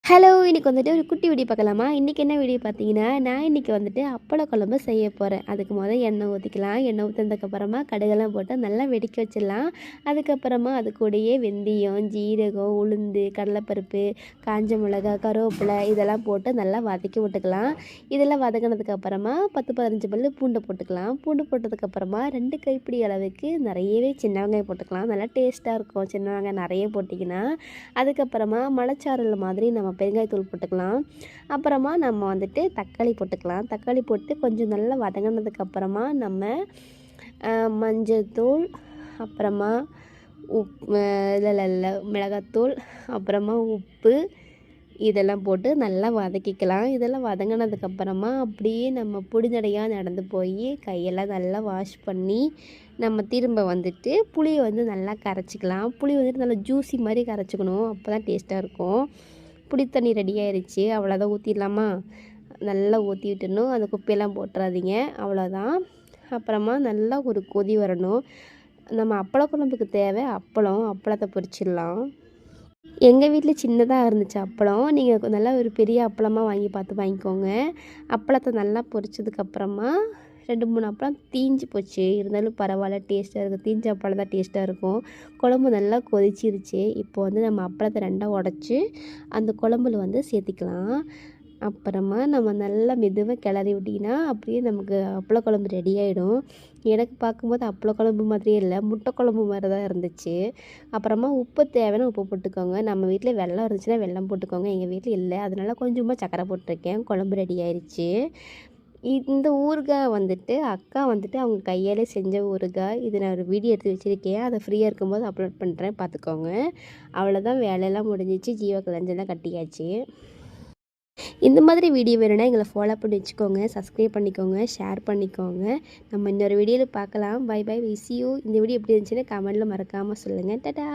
Hello! இன்னைக்கு வந்துட்டு ஒரு குட்டி வீடியோ பார்க்கலாமா? இன்றைக்கி என்ன வீடியோ பார்த்தீங்கன்னா, நான் இன்றைக்கி வந்துட்டு அப்பள குழம்பு செய்ய போகிறேன். அதுக்கு எண்ணெய் ஊற்றிக்கலாம். எண்ணெய் ஊற்றுனதுக்கப்புறமா கடுகெல்லாம் போட்டு நல்லா வெடிக்க வச்சிடலாம். அதுக்கப்புறமா அது கூடயே வெந்தயம், ஜீரகம், உளுந்து, கடலைப்பருப்பு, காஞ்ச மிளகா, கருவேப்பிலை இதெல்லாம் போட்டு நல்லா வதக்கி விட்டுக்கலாம். இதெல்லாம் வதக்கினதுக்கப்புறமா 10, 15 பல்லு பூண்டை போட்டுக்கலாம். பூண்டு போட்டதுக்கப்புறமா 2 கைப்பிடி அளவுக்கு நிறையவே சின்ன வெங்காயம் போட்டுக்கலாம். நல்லா டேஸ்ட்டாக இருக்கும் சின்ன வெங்காயம் நிறைய போட்டிங்கன்னா. அதுக்கப்புறமா மலைச்சாரல் மாதிரி நம்ம பெருங்காயத்தூள் போட்டுக்கலாம். அப்புறமா நம்ம வந்துட்டு தக்காளி போட்டுக்கலாம். தக்காளி போட்டு கொஞ்சம் நல்லா வதங்கினதுக்கப்புறமா நம்ம மஞ்சள் தூள், அப்புறமா இல்லை மிளகாத்தூள், அப்புறமா உப்பு இதெல்லாம் போட்டு நல்லா வதக்கிக்கலாம். இதெல்லாம் வதங்கினதுக்கப்புறமா அப்படியே நம்ம பொடிநடையாக நடந்து போய் கையெல்லாம் நல்லா வாஷ் பண்ணி நம்ம திரும்ப வந்துட்டு புளியை நல்லா கரைச்சிக்கலாம். புளி வந்துட்டு நல்லா ஜூஸி மாதிரி கரைச்சிக்கணும். அப்போ தான் டேஸ்ட்டாக இருக்கும். புளி தண்ணி ரெடி ஆயிடுச்சு. அவ்வளோதான், ஊற்றிடலாமா? நல்லா ஊற்றி விட்டுடணும். அந்த குப்பையெல்லாம் போட்டுறாதீங்க. அவ்வளோதான். அப்புறமா நல்லா ஒரு கொதி வரணும். நம்ம அப்பள குழம்புக்கு தேவை அப்பளத்தை பொரிச்சிடலாம். எங்கள் வீட்டில் சின்னதாக இருந்துச்சு அப்பளம். நீங்கள் நல்லா ஒரு பெரிய அப்பளமாக வாங்கிக்கோங்க. அப்பளத்தை நல்லா பொரிச்சதுக்கப்புறமா 2, 3 அப்பளம் தீஞ்சு போச்சு. இருந்தாலும் பரவாயில்ல, டேஸ்ட்டாக இருக்கும். தீஞ்ச அப்பளம் தான் டேஸ்ட்டாக இருக்கும். குழம்பு நல்லா கொதிச்சிருச்சு. இப்போ நம்ம அப்பளத்தை 2ஆக உடச்சி அந்த குழம்புல சேர்த்திக்கலாம். அப்புறமா நம்ம நல்லா மெதுவாக கிளறி விட்டிங்கன்னா அப்படியே நமக்கு அப்பள குழம்பு ரெடி ஆகிடும். எனக்கு பார்க்கும்போது அப்பள குழம்பு மாதிரியே இல்லை, முட்டை குழம்பு மாதிரி தான் இருந்துச்சு. அப்புறமா உப்பு தேவைன்னா உப்பு போட்டுக்கோங்க. நம்ம வீட்டில் வெல்லம் இருந்துச்சுன்னா வெல்லம் போட்டுக்கோங்க. எங்கள் வீட்டில் இல்லை, அதனால் கொஞ்சமாக சர்க்கரை போட்டிருக்கேன். குழம்பு ரெடி ஆயிடுச்சு. இந்த ஊறுகாய் அக்கா அவங்க கையாலே செஞ்ச ஊறுகாய். இது நான் ஒரு வீடியோ எடுத்து வச்சுருக்கேன். அதை ஃப்ரீயாக இருக்கும்போது அப்லோட் பண்ணுறேன், பார்த்துக்கோங்க. அவ்வளோதான், வேலையெல்லாம் முடிஞ்சிச்சு. ஜீவாக்கு லஞ்செல்லாம் கட்டியாச்சு. இந்த மாதிரி வீடியோ வேணும்னா எங்களை ஃபாலோ பண்ணி வச்சுக்கோங்க, சப்ஸ்கிரைப் பண்ணிக்கோங்க, ஷேர் பண்ணிக்கோங்க. நம்ம இன்னொரு வீடியோவில் பார்க்கலாம். Bye bye, we see you. இந்த வீடியோ எப்படி இருந்துச்சுன்னா கமெண்ட்டில் மறக்காமல் சொல்லுங்கள். டாடா.